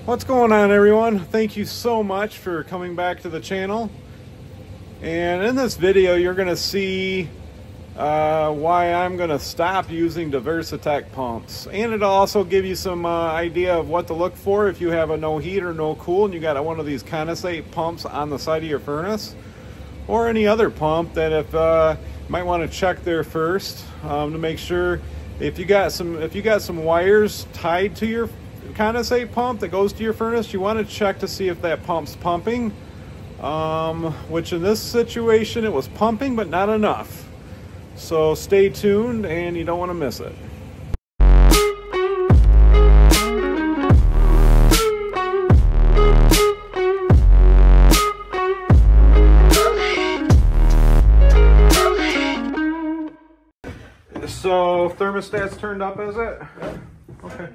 What's going on, everyone? Thank you so much for coming back to the channel. And in this video you're going to see why I'm going to stop using Diversatek pumps, and it'll also give you some idea of what to look for if you have a no heat or no cool and you got one of these condensate pumps on the side of your furnace, or any other pump that if you might want to check there first to make sure if you got some wires tied to your condensate pump that goes to your furnace, you want to check to see if that pump's pumping, which in this situation it was pumping but not enough. So stay tuned and you don't want to miss it. So thermostat's turned up, is it? Yep. Okay.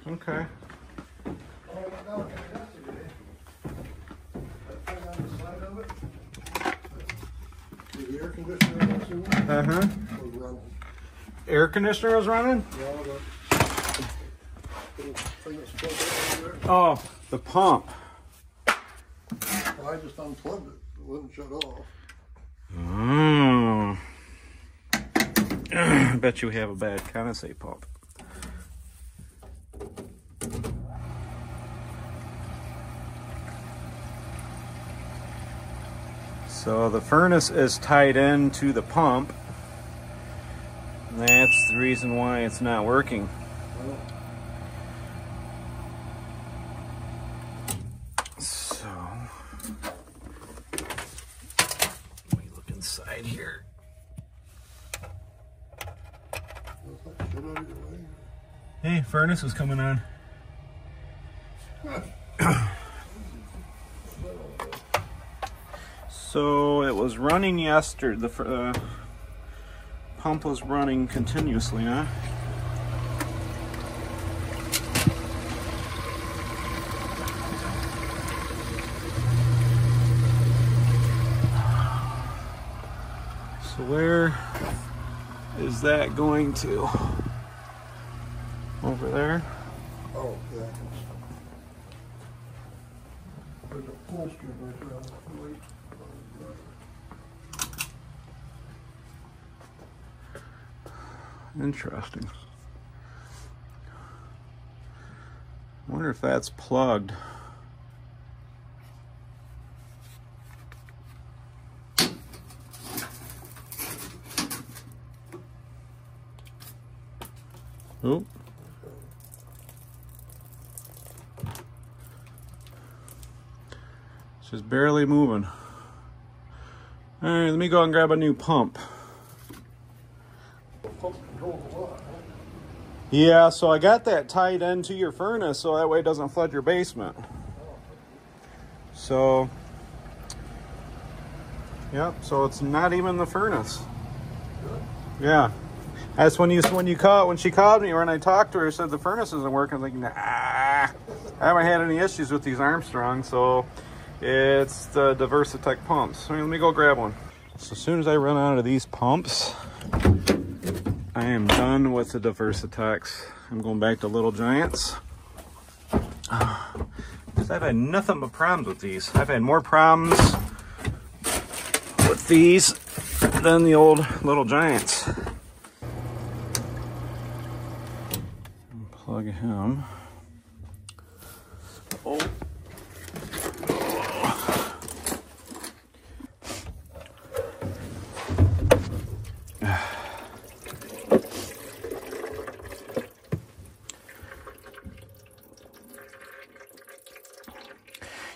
Okay. The air conditioner was running. Air conditioner was running? Yeah, the thing that's plugged over there. Oh, the pump. Well, I just unplugged it. It wouldn't shut off. Oh. I bet you have a bad condensate pump. So the furnace is tied into the pump. That's the reason why it's not working. So let me look inside here. Hey, furnace is coming on. So it was running yesterday. The pump was running continuously, huh? So where is that going to? Over there? Oh, yeah. There's a pull strip right there on the plate. Interesting. I wonder if that's plugged. Oh. It's just barely moving. All right, let me go and grab a new pump. Yeah, so I got that tied into your furnace so that way it doesn't flood your basement. So, yep, so it's not even the furnace. Yeah. That's when she called me, when I talked to her, said the furnace isn't working. I was like, nah, I haven't had any issues with these Armstrong, so it's the Diversatek pumps. Let me go grab one. So as soon as I run out of these pumps, I am done with the Diversatex. I'm going back to Little Giants. Because I've had nothing but problems with these. I've had more problems with these than the old Little Giants. Plug him. Oh.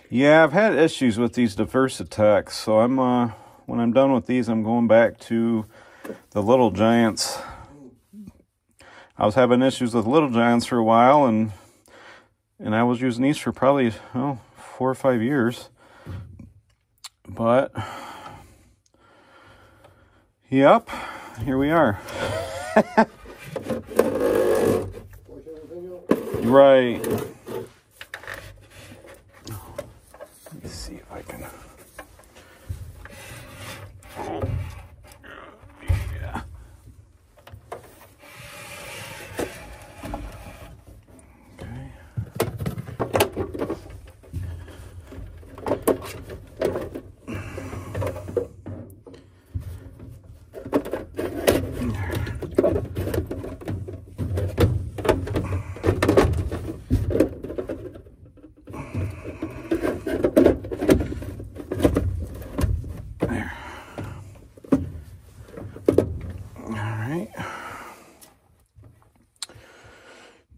Yeah, I've had issues with these Diversatex, so I'm when I'm done with these, I'm going back to the Little Giants. I was having issues with Little Giants for a while, and I was using these for probably 4 or 5 years. But yep, here we are. Right. Let me see if I can. Yeah. Okay.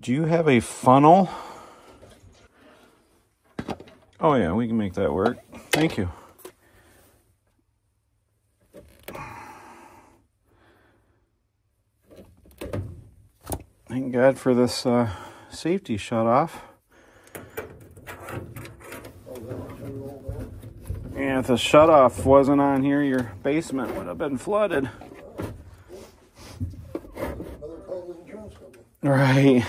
Do you have a funnel? Oh yeah, we can make that work. Thank you. Thank God for this safety shut off. And if the shut off wasn't on here, your basement would have been flooded. Right.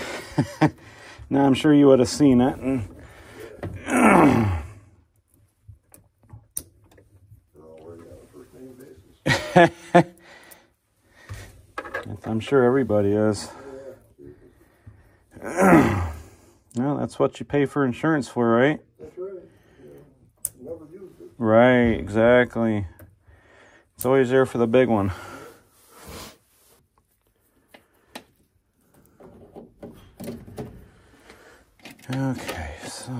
Now I'm sure you would have seen it. And I'm sure everybody is. Well, that's what you pay for insurance for, right? That's right. Yeah. Never used it. Right, exactly. It's always there for the big one. Okay, so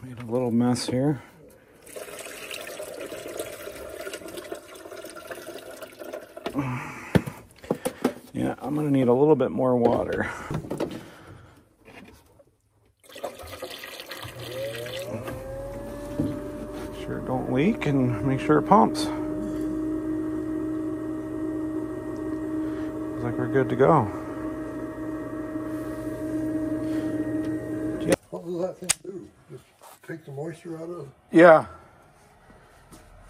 made a little mess here. Yeah, I'm gonna need a little bit more water. Sure it don't leak and make sure it pumps. Looks like we're good to go. What does that thing do? Just take the moisture out of it? Yeah.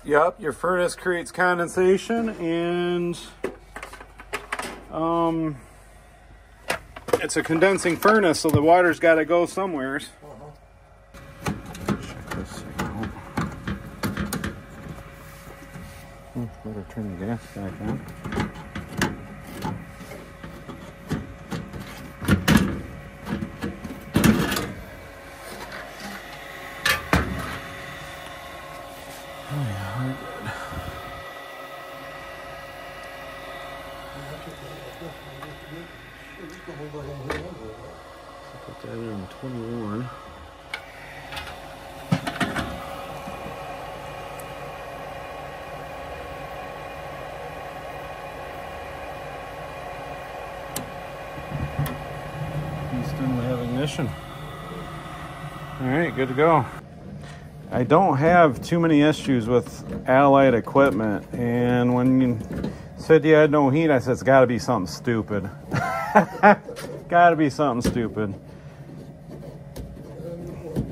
Yep, your furnace creates condensation and it's a condensing furnace, so the water's got to go somewhere. Check this signal. Better turn the gas back on. Oh yeah, we're good. Put that in 21. Houston, we have ignition. All right, good to go. I don't have too many issues with Allied equipment, and when you said you had no heat, I said it's got to be something stupid. Got to be something stupid.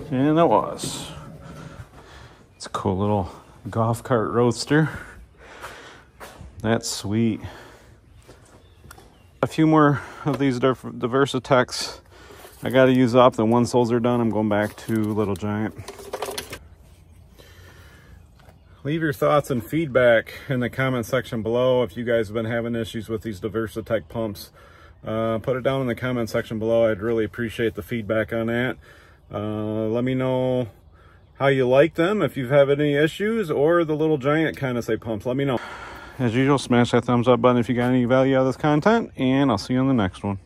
And it was. It's a cool little golf cart roadster. That's sweet. A few more of these Diversatecs I got to use up. Then once those are done, I'm going back to Little Giant. Leave your thoughts and feedback in the comment section below. If you guys have been having issues with these Diversatek pumps, put it down in the comment section below. I'd really appreciate the feedback on that. Let me know how you like them, if you've had any issues, or the Little Giant Condensate pumps. Let me know. As usual, smash that thumbs up button if you got any value out of this content, and I'll see you on the next one.